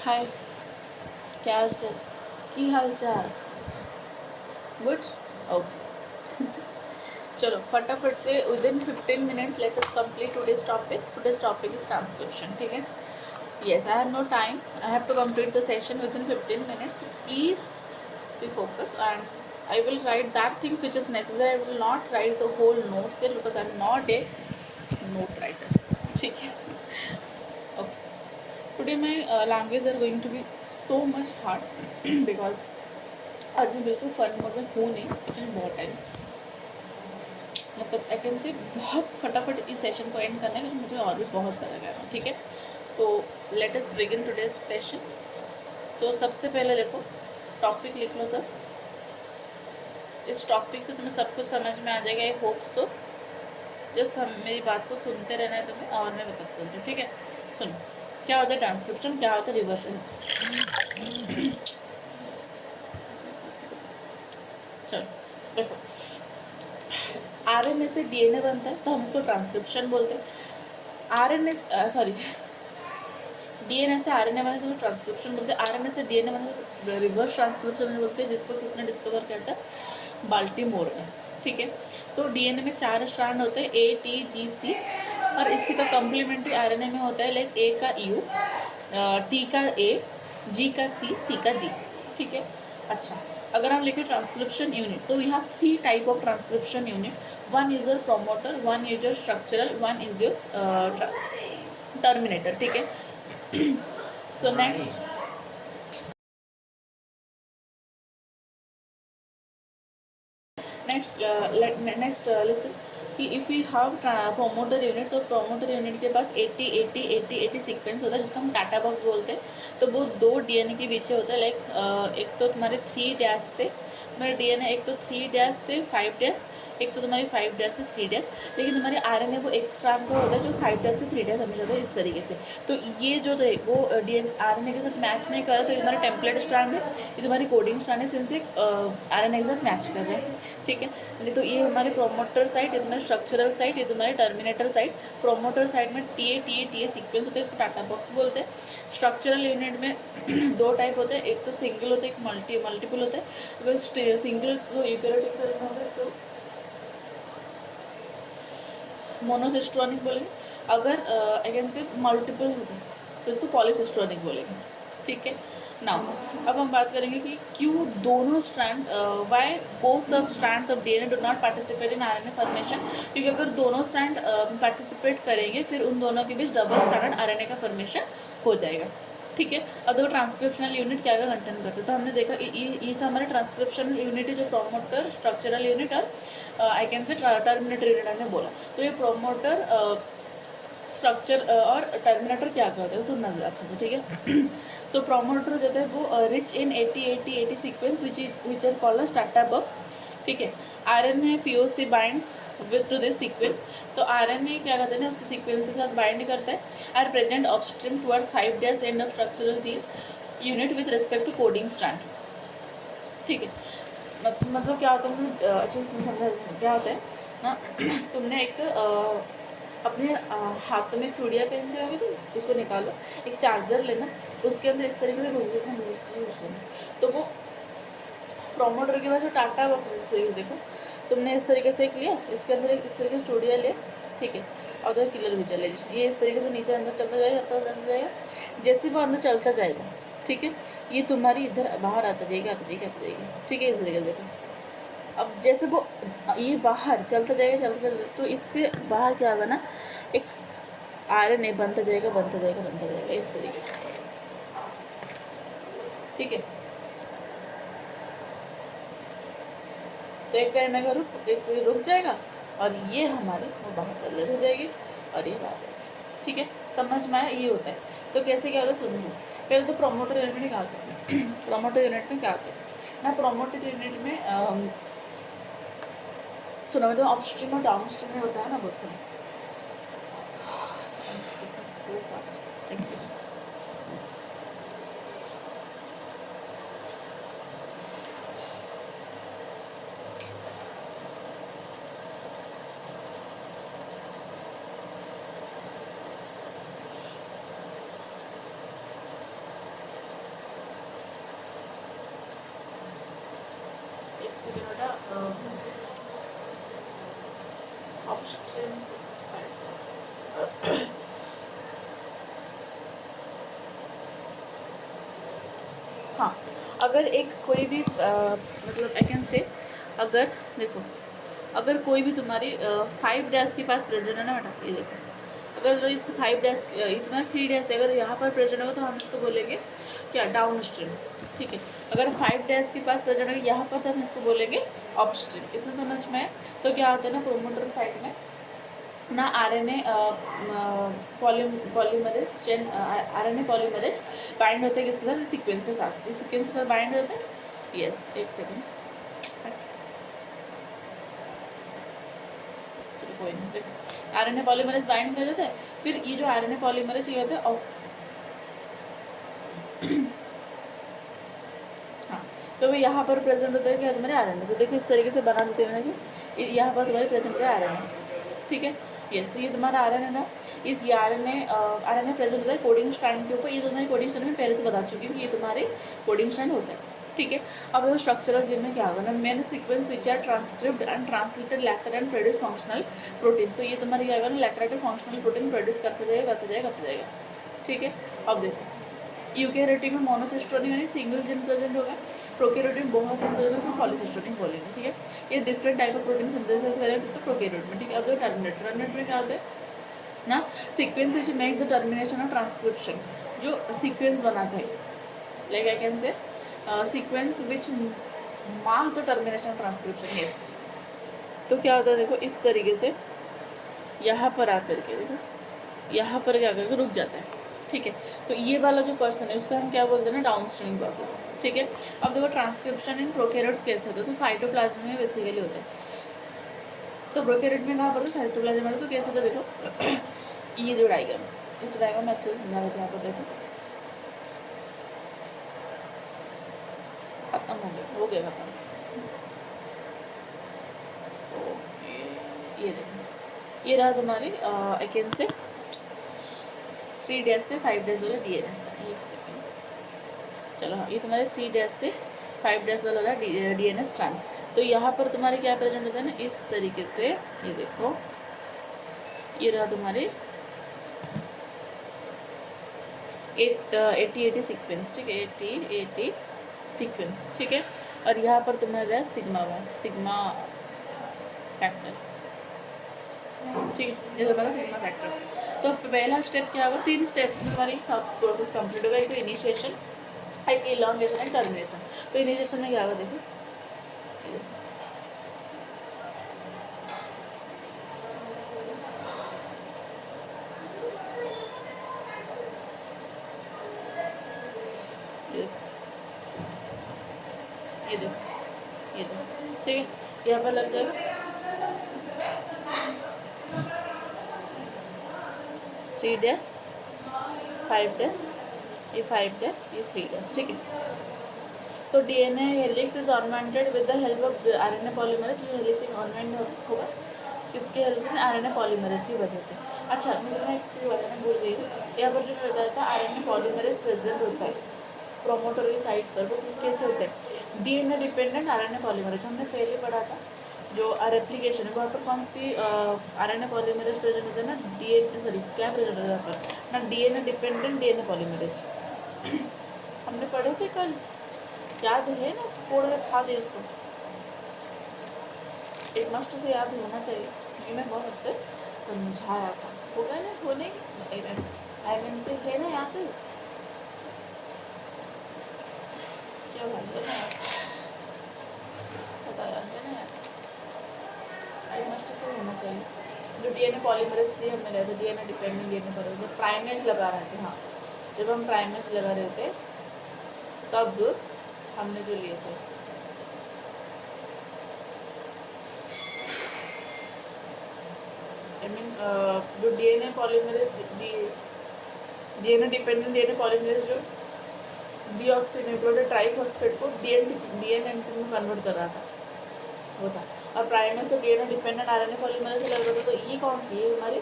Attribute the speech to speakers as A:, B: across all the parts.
A: हाय, क्या हाल चाल? की हाल चाल? गुड। ओके। चलो फटाफट से within 15 minutes let us complete today's topic is transcription. ठीक है. Yes, I have no time. I have to complete the session within 15 minutes. Please be focused, and I will write that things which is necessary. I will not write the whole notes there because I am not a note writer. ठीक है. Okay. Today my language are going to be so much hard because आज मैं बिल्कुल fun mode में हूँ नहीं. इतनी बहुत टाइम मतलब आई कैन से बहुत फटाफट इस सेशन को एंड करना है क्योंकि मुझे और भी बहुत सारा करना है. ठीक है. तो let us begin today's session. तो सबसे पहले देखो टॉपिक लिख लो सब. इस टॉपिक से तुम्हें सब कुछ समझ में आ जाएगा. I hope so. जस्ट मेरी बात को सुनते रहना है तुम्हें और मैं बताती हूँ. ठीक है. सुनो क्या होता है ट्रांसक्रिप्शन, क्या होता है रिवर्सल. चलो देखो आरएनए से डीएनए बनता है तो हम उसको ट्रांसक्रिप्शन बोलते हैं. आरएनए सॉरी डीएनए से आरएनए बनता है तो ट्रांसक्रिप्शन बोलते हैं. आरएनए से डीएनए बनता है रिवर्स ट्रांसक्रिप्शन बोलते हैं, जिसको किसने डिस्कवर किया था? बाल्टीमोर में. ठीक है. तो डीएनए में 4 स्ट्रैंड होते हैं ए टी जी सी, और इसी का कॉम्प्लीमेंट्री आरएनए में होता है लाइक ए का यू, टी का ए, जी का सी का जी. ठीक है. अच्छा अगर हम लिखें ट्रांसक्रिप्शन यूनिट तो we have 3 type of transcription unit. One is your promoter, one is your structural, one is your terminator. ठीक है. सो नेक्स्ट लिसन कि if you have promoter unit तो प्रोमोटर यूनिट के पास 80 सीक्वेंस होता है जिसको हम डाटा बॉक्स बोलते हैं. तो वो 2 डीएनए के पीछे होता है लाइक एक तो तुम्हारे 3 डैश से तुम्हारे डीएनए, एक तो 3 डैश से 5 डैश, एक तो तुम्हारी 5 डैश से 3 डैश. लेकिन तुम्हारे आरएनए वो एक स्ट्रैंड का होता है जो 5 डैश से 3 डैश हमेशा होता है इस तरीके से. तो ये जो है वो डीएनए आरएनए के साथ मैच नहीं कर रहा तो ये तुम्हारा टेम्पलेट स्ट्रैंड है, ये तुम्हारी कोडिंग स्ट्रैंड है सिंस एक आरएनए के साथ मैच कर रहे हैं. ठीक है. नहीं तो ये हमारे प्रोमोटर साइड, ये तुम्हारे स्ट्रक्चरल साइड, ये तुम्हारे टर्मिनेटर साइड. प्रोमोटर साइड में टी ए सीक्वेंस होते हैं, इसको टाटा बॉक्स बोलते हैं. स्ट्रक्चरल यूनिट में 2 टाइप होते हैं, एक तो सिंगल होता है, एक मल्टीपल होता है. अगर सिंगल तो यूकैरियोटिक सेल में होता है तो मोनोसिस्ट्रोनिक बोलेंगे. अगर अगेन से मल्टीपल होता है तो इसको पॉलीसिस्ट्रोनिक बोलेंगे. ठीक है. नाउ अब हम बात करेंगे कि क्यों दोनों strand, why both the strands of DNA do not participate in RNA formation. क्योंकि अगर दोनों स्ट्रैंड पार्टिसिपेट करेंगे फिर उन दोनों के बीच डबल स्ट्रैंडेड आरएनए का फॉर्मेशन हो जाएगा. ठीक है. अब देखो ट्रांसक्रिप्शनल यूनिट क्या क्या कंटेंट करते हैं. तो हमने देखा ये था हमारा ट्रांसक्रिप्शनल यूनिट है जो प्रोमोटर, स्ट्रक्चरल यूनिट और I can say terminator unit हमने बोला. तो ये प्रोमोटर, स्ट्रक्चर और टर्मिनेटर क्या क्या होता है सुनना अच्छे से. ठीक है. सो प्रोमोटर जो है वो rich in 80 sequence which are called as TATA box. ठीक है. RNA POC binds with to this sequence. तो आरएनए क्या करते हैं उस सीक्वेंस के साथ बाइंड करता है. Are present upstream towards 5 days end of structural gene unit with respect to coding strand. ठीक है. मतलब क्या होता है अच्छे से समझा क्या होता है ना. तुमने एक अपने हाथों में चूड़ियाँ पहनते होगी तो उसको निकालो, एक चार्जर लेना, उसके अंदर इस तरीके से घुस. तो वो प्रोमोटर के पास जो टाटा बॉक्स है इस तरीके से देखो तुमने इस तरीके से एक लिया, इसके अंदर इस तरीके से चूड़ियाँ लिया. ठीक है. और तो किलर भी चले ये इस तरीके से नीचे अंदर चलता जाएगा. जैसे वो अंदर चलता जाएगा. ठीक है. ये तुम्हारी इधर बाहर आता जाएगा. ठीक है. इस तरीके से देखो. अब जैसे वो ये बाहर चलता जाएगा तो इसके बाहर क्या होगा ना, एक आरएनए बनता जाएगा इस तरीके से. ठीक है. तो एक टाइम में रुक जाएगा और ये हमारे वो बाहर कलर हो जाएगी और ये बाहर जाएगी. ठीक है. समझ में आया. ये होता है. तो कैसे क्या होता है सुनो. पहले तो प्रोमोटर यूनिट में क्या होता है प्रोमोटर यूनिट में क्या होता है ना. प्रोमोटर यूनिट में सुना मतलब अपस्ट्रीम और डाउनस्ट्रीम में होता है ना बहुत सारा. सेकेंड बेटा, अपस्ट्रीम। हाँ, अगर एक कोई भी मतलब आई कैन से, अगर देखो अगर कोई भी तुम्हारी 5 डैश के पास प्रेजेंट है ना बेटा, ये देखो, अगर तो इस 5 डैश तुम्हारा 3 डैश है, अगर यहाँ पर प्रेजेंट होगा तो हम इसको बोलेंगे क्या, डाउन स्ट्रीम। ठीक है, अगर 5 डैश के पास प्रेजेंट है यहाँ पर तो हम इसको बोलेंगे अप स्ट्रीम। इतना समझ में है? तो क्या होता है ना, प्रोमोटर साइड में ना RNA polymerase chain, RNA polymerase bind होते हैं किसके साथ, इस सीक्वेंस के साथ, इस सीक्वेंस के साथ बाइंड होते हैं। यस, एक सेकेंड, कोई नहीं, देखो RNA पॉलीमरेज बाइंड कर देते हैं, फिर ये जो RNA पॉलीमरेज ये होता है हाँ, तो वो यहाँ पर प्रेजेंट होता है क्या, तुम्हारे RNA। तो देखो इस तरीके से बना देते हैं कि यहाँ पर तुम्हारे प्रेजेंट होता है RNA। ठीक है, यस, तो ये तुम्हारा RNA ना, इस ये RNA प्रेजेंट होता है कोडिंग स्ट्रैंड के ऊपर। ये तुम्हारी कोडिंग स्ट्रैंड में पहले से बता चुकी हूँ कि ये तुम्हारे कोडिंग स्ट्रैंड होता है। ठीक है, अब वो स्ट्रक्चरल जिम में क्या होगा ना, main sequence which are transcript and translated later and produce functional proteins. तो ये तुम्हारी क्या होगा ना, later and functional protein produce करते जाएगा। ठीक है, अब देखो यूकैरियोटिक में मोनोसिस्टोनिक यानी सिंगल जिन प्रेजेंट होगा, प्रोकैरियोटिक में बहुत जिन प्रेजेंट उसको पॉलीसिस्टोनिक बोलेंगे। ठीक है, ये different type of protein synthesis करेंगे इसको प्रोकैरियोट में। ठीक है, अब देखो टर्मिनेटर में क्या होता है ना, sequence which makes the termination of transcription, जो सीक्वेंस बनाता है, like I can say sequence which marks the termination of transcription. Yes, तो क्या होता है देखो इस तरीके से यहाँ पर आकर के देखो, यहाँ पर क्या करके रुक जाता है। ठीक है, तो ये वाला जो पर्सन है उसको हम क्या बोलते हैं ना, डाउन स्ट्रीम प्रोसेस। ठीक है, अब देखो ट्रांसक्रिप्शन इन प्रोकैरियोट्स कैसे होता है, तो साइटोप्लाज्म में बेसिकली होता है। तो प्रोकैरियोट में कहाँ पर, तो साइटोप्लाज्म में, तो कैसे होता है देखो, ये जो डायग्राम, इस डायग्राम में अच्छे से समझा देते हैं यहाँ पर देखो, खत्म हो गया खत्म। ये देखो, ये रहा तुम्हारी आई कैन से 3 डेज से 5 डेज वाला DNA स्ट्रैंड। एक सेकेंड, चलो हाँ, ये तुम्हारे 3 डेज से 5 डेज वाला DNA स्ट्रैंड। तो यहाँ पर तुम्हारे क्या प्रेजेंट होता है ना, इस तरीके से, ये देखो, ये रहा तुम्हारे 80 सीक्वेंस। ठीक है, 80 सीक्वेंस। ठीक है, और यहाँ पर तुम्हारा सिग्मा फैक्टर। ठीक है, ये तुम्हारा सिग्मा फैक्टर। तो पहला स्टेप क्या होगा, 3 स्टेप्स में तुम्हारी सब प्रोसेस कंप्लीट होगा। एक तो इनिशिएशन, एक इलॉन्गेशन, एक टर्मिनेशन। तो इनिशिएशन में क्या होगा देखो, ये देखो, ठीक है, यहाँ पर लग जाएगा 3 डेज, 5 डेज, ये 5 डेज, ये 3 डेज। ठीक है, तो DNA helix is ornamented with the help of RNA polymerase. ये हेलिक्स ऑर्नामेंट होगा किसके हेल्प से, RNA पॉलीमरेज की वजह से। अच्छा, मैं एक चीज़ बताना भूल गई हूँ, यहाँ पर जो मैं बताया था RNA पॉलीमरेज प्रेजेंट होता है प्रोमोटर की साइड पर, वो कैसे होता है, DNA डिपेंडेंट RNA पॉलीमरेज। हमने पहले पढ़ा था जो रेप्लिकेशन है, वहाँ पर कौन सी RNA पॉलीमरेज प्रेजेंट होता है ना, क्या प्रेजेंट होता है यहाँ पर ना, DNA डिपेंडेंट DNA पॉलीमरेज। हमने पढ़े थे कल, याद है ना, फोड़ के खा दे उसको, एक मस्ट से याद होना चाहिए, क्योंकि मैं बहुत अच्छे समझाया था। हो गया ना, होने आई मीन से है ना याद, क्या भाई है ना, पता याद है ना यार, आई मस्ट से होना चाहिए। जो DNA पॉलीमरेज 3 हमने लिया था, DNA डिपेंडेंट DNA पॉलीमरेज, जब प्राइमेज लगा रहे थे, हाँ जब हम प्राइमेज लगा रहे थे तब हमने जो लिए थे, आई मीन जो DNA polymerase, DNA dependent DNA polymerase जो डीऑक्सीन्यूक्लियोटाइड ट्राइफॉस्फेट को DNA में कन्वर्ट कर रहा था, वो था। और प्राइमेज तो DNA डिपेंडेंट RNA पॉलीमरेज से लग रहा था। तो ये कौन सी है हमारी,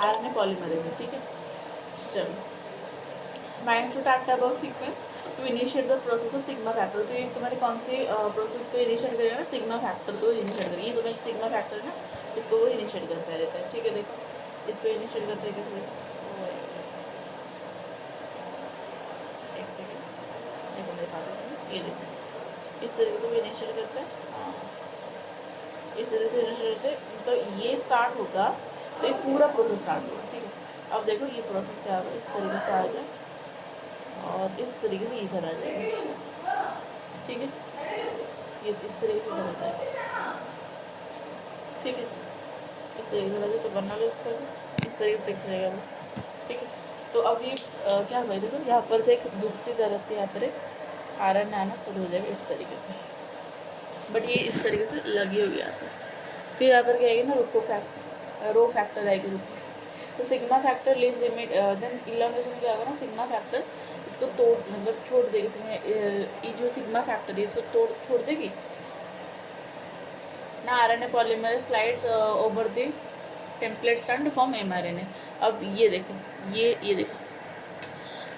A: RNA पॉलीमरेज है। ठीक है, चलो, bind to tag about sequence to initiate the process of sigma factor, तो ये तुम्हारे कौन से प्रोसेस को इनिशिएट करेगा ना, सिग्मा फैक्टर को इनिशिएट करेगा। ये तुम्हारे सिग्मा फैक्टर है ना, इसको वो इनिशिएट करता रहता है। ठीक है, देखो इसको इनिशिएट करते हैं कैसे, एक सेकेंड देखो मेरे पास, ये देखो इस तरीके से वो इनिशिएट करता है, इस तरह से इनिशिएट करते हैं, तो ये स्टार्ट होगा तो ये पूरा प्रोसेस स्टार्ट होगा। ठीक है, अब देखो ये प्रोसेस क्या होगा, इस तरीके से आ जाए और इस तरीके से इधर आ जाएगा। ठीक है, ये इस तरीके से इधर आता है। ठीक है, इस तरीके से लगे तो बना लो इसका, इस तरीके से दिख जाएगा वो। ठीक है, तो अब ये क्या हुआ, देखो यहाँ पर से एक दूसरी तरफ से यहाँ पर एक आयरन आना शुरू हो जाएगा इस तरीके से, बट ये इस तरीके से लगी हुई यहाँ पर। फिर यहाँ पर क्या आएगी ना, रो फैक्टर आएगी, रुको। तो sigma factor lives emit then elongation क्या होगा ना, सिग्मा फैक्टर इसको तोड़ मतलब छोड़ देगी, ये जो सिग्मा फैक्टर है इसको छोड़ देगी ना। RNA polymerase slides over the template strand form mRNA. अब ये देखो, ये देखो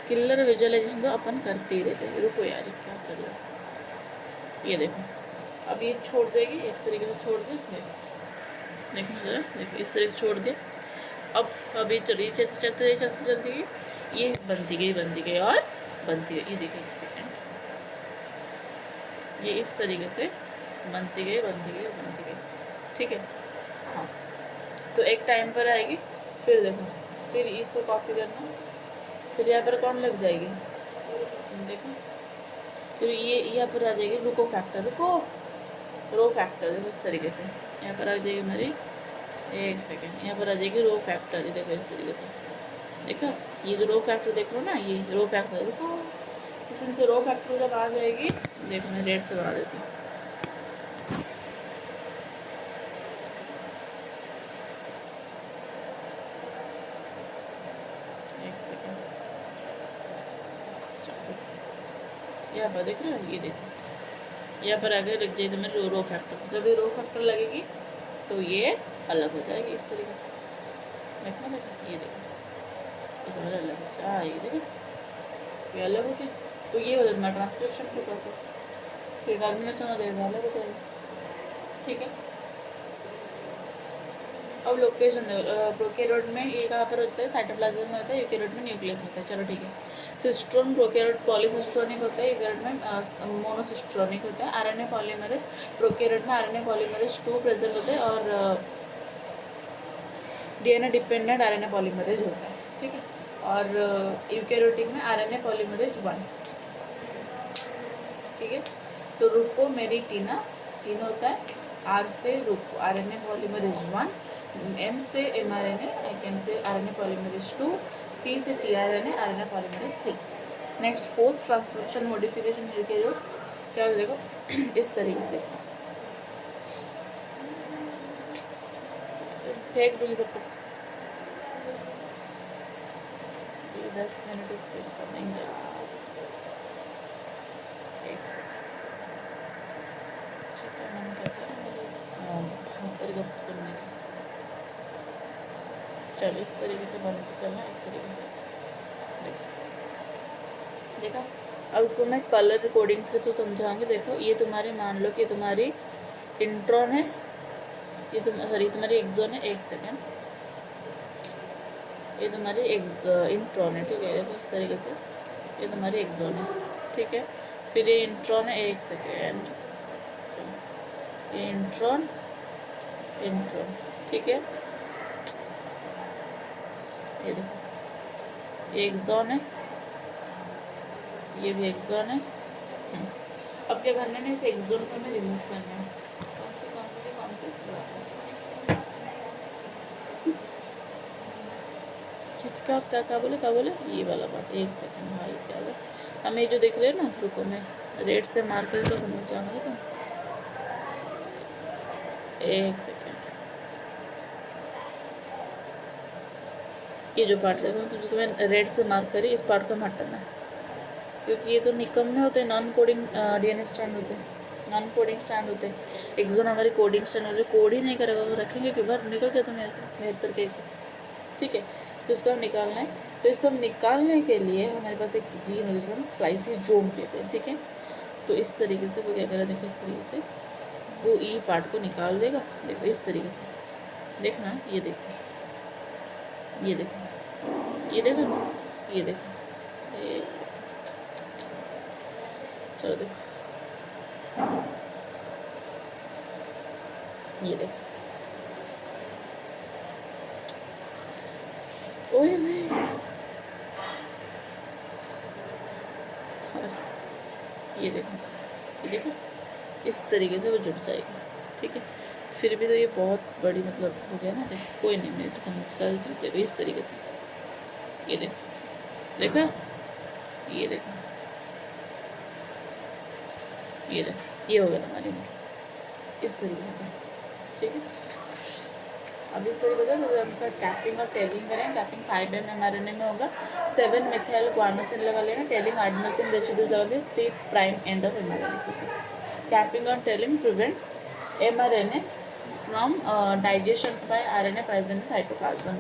A: किलर विजुअलाइजेशन तो अपन करते ही रहते हैं। रुको यार क्या कर रहे हो, ये देखो अब ये छोड़ देगी, इस तरीके से छोड़ दे, देखो जरा, देखो इस तरीके से छोड़ दिया। अब अभी चलिए चलती गई, ये बनती गई और बनती गई, ये देखिए एक सेकेंड, ये इस तरीके से बनती गई। ठीक है, हाँ, तो एक टाइम पर आएगी, फिर देखो, फिर इसको कॉपी करना, फिर यहाँ पर कौन लग जाएगी, देखो, फिर ये यहाँ पर आ जाएगी रो फैक्टर, देखो इस तरीके से यहाँ पर आ जाएगी हमारी, एक सेकेंड, यहाँ पर आ जाएगी रो फैक्टर, ये देखो इस तरीके से, देखो ये जो रो फैक्टर देख लो ना, ये रो फैक्टर देखो, इसमें से रो फैक्टर जब आ जाएगी, देखो मैं रेड से बढ़ा देती हूँ, एक सेकेंड, यहाँ पर देख रहे हो, ये देखो यहाँ पर आगे लग जाएगी मेरे रो फैक्टर, जब ये रो फैक्टर लगेगी तो ये अलग हो जाएगी इस तरीके से, देखना देखो, ये देखो ये अलग हो जाए, ये देखो ये अलग हो गया, तो ये हो जाएगा ट्रांसक्रिप्शन की प्रोसेस, फिर टर्मिनेशन हो जाएगा, अलग हो जाएगा। ठीक है, अब लोकेशन प्रोकैरियोट में ये कहाँ पर होता है, साइटोप्लाज्म में होता है, यूकैरियोट में न्यूक्लियस में होता है। चलो ठीक है, सिस्ट्रोन प्रोकैरियोट पॉलीसिस्ट्रोनिक होता है, यूकैरियोट में मोनोसिस्ट्रोनिक होता है। आरएनए पॉलीमरेज प्रोकैरियोट में आरएनए पॉलीमरेज 2 प्रेजेंट होते हैं और डीएनए डिपेंडेंट आरएनए पॉलीमरेज होता है। ठीक है, और यूकैरियोटिक में आरएनए पॉलीमरेज 1। ठीक है, तो रुको मेरी टीना 3 होता है, आर से रुको आरएनए पॉलीमरेज 1, एम से एमआरएनए, एन से आरएनए पॉलीमरेज 2, टी से tRNA RNA polymerase 3। Next post transcription modification eukaryotes क्या देखो इस तरीके से फेंक दूँगी सबको, 10 मिनट इसके करेंगे, एक सेकंड, मन करता है चलो इस तरीके से बनते चलना, इस तरीके से देखा। अब इसको मैं कलर कोडिंग्स के थ्रू समझाऊंगी। देखो ये तुम्हारी, मान लो कि तुम्हारी इंट्रॉन है, ये तुम्हारी एक्सोन है, एक सेकेंड, ये तुम्हारी इंट्रॉन है। ठीक है, देखो इस तरीके से ये तुम्हारी एक्सोन है। ठीक है, फिर ये इंट्रॉन है, एक सेकेंड, ये इंट्रॉन, ठीक है, ये देखो ये एक्सॉन है, ये भी एक्सॉन है। अब क्या करना है, इस एक्सॉन को हमें रिमूव करना है। कौन से क्या बोले ये वाला बात, एक सेकंड भाई, क्या है हमें जो देख रहे हैं ना, रुको मैं रेड से मार कर तो समझ जाऊँगा। तो एक सेकेंड, ये जो पार्ट देखो तो जिसको मैं रेड से मार्क करी, इस पार्ट को हटाना है, क्योंकि ये तो निकम में होते हैं, नॉन कोडिंग डीएनए स्ट्रैंड होते हैं, नॉन कोडिंग स्ट्रैंड होते हैं। एक्सोन हमारी कोडिंग स्ट्रैंड होते, कोड ही नहीं करेगा, वो रखेंगे कि बाहर निकल जाए तो मेरे तरीके से। ठीक है, तो इसको हम निकालना है। तो तो इसको हम निकालने के लिए हमारे पास एक जीन है जिसको हम स्प्लाइसिजोम कहते हैं, ठीक है। तो इस तरीके से वो क्या करेगा, देखो इस तरीके से वो ई पार्ट को निकाल देगा। देखो इस तरीके से, देखना, ये देखो, ये देखो, ये देखो, ये देखो, चलो देखो, ये देखो, ओए सॉरी, ये देखो, ये देखो, इस तरीके से वो जुड़ जाएगी, ठीक है। फिर भी तो ये बहुत बड़ी मतलब हो गया ना, देखो कोई नहीं, मेरे को समझ चलती, देखो इस तरीके से, ये देखो, देखा, ये देखो, ये देखो, ये हो गया हमारी इस तरीके से, ठीक है। अब इस तरीके से हम इसका कैपिंग और टेलिंग करें। कैपिंग 5 mRNA में होगा, 7 मेथिल गुआनोसिन लगा लेना, टेलिंग एडेनोसिन रेसिड्यूज लगा दें, 3 prime end of mRNA। Capping और tailing prevents mRNA from digestion by RNA present in cytoplasm.